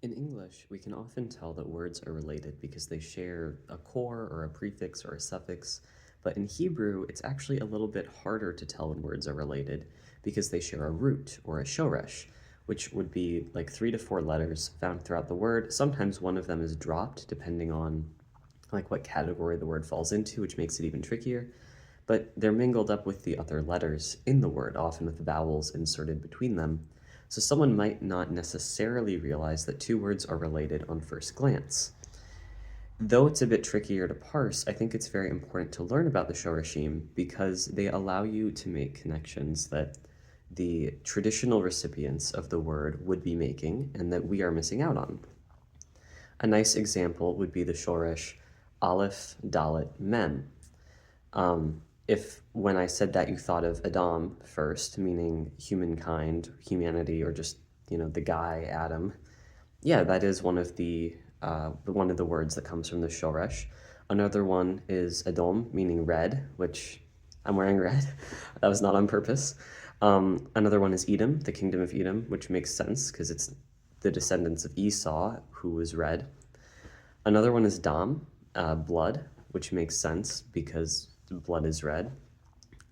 In English, we can often tell that words are related because they share a core or a prefix or a suffix, but in Hebrew, it's actually a little bit harder to tell when words are related because they share a root or a shoresh, which would be like 3 to 4 letters found throughout the word. Sometimes one of them is dropped depending on like what category the word falls into, which makes it even trickier. But they're mingled up with the other letters in the word, often with vowels inserted between them. So someone might not necessarily realize that two words are related on first glance. Though it's a bit trickier to parse, I think it's very important to learn about the Shorashim because they allow you to make connections that the traditional recipients of the word would be making and that we are missing out on. A nice example would be the Shoresh Aleph Dalet Mem. If when I said that you thought of Adam first, meaning humankind, humanity, or just the guy Adam, yeah, that is one of the words that comes from the Shoresh. Another one is Adom, meaning red, which I'm wearing red. That was not on purpose. Another one is Edom, the kingdom of Edom, which makes sense because it's the descendants of Esau who was red. Another one is Dam, blood, which makes sense because blood is red.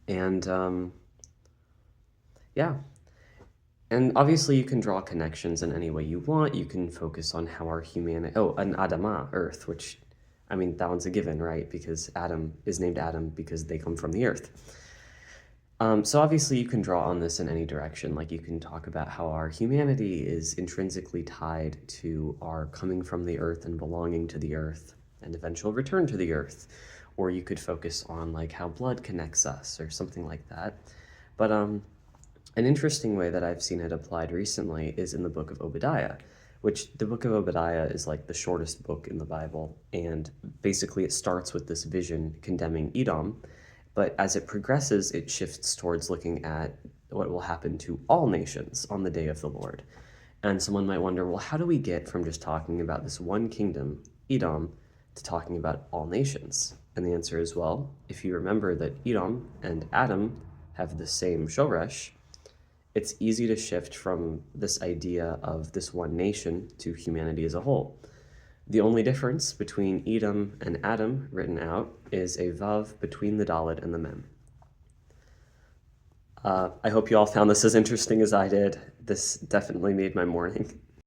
And yeah, and obviously you can draw connections in any way you want. You can focus on how our humanity, oh, an Adamah, earth, which, I mean, that one's a given, right? Because Adam is named Adam because they come from the earth. So obviously you can draw on this in any direction. Like you can talk about how our humanity is intrinsically tied to our coming from the earth and belonging to the earth and eventual return to the earth. Or you could focus on like how blood connects us or something like that. But an interesting way that I've seen it applied recently is in the book of Obadiah, which the book of Obadiah is like the shortest book in the Bible. And basically it starts with this vision condemning Edom, but as it progresses, it shifts towards looking at what will happen to all nations on the day of the Lord. And someone might wonder, well, how do we get from just talking about this one kingdom, Edom, to talking about all nations? And the answer is, well, if you remember that Edom and Adam have the same shoresh, it's easy to shift from this idea of this one nation to humanity as a whole. The only difference between Edom and Adam written out is a vav between the dalet and the mem. I hope you all found this as interesting as I did. This definitely made my morning.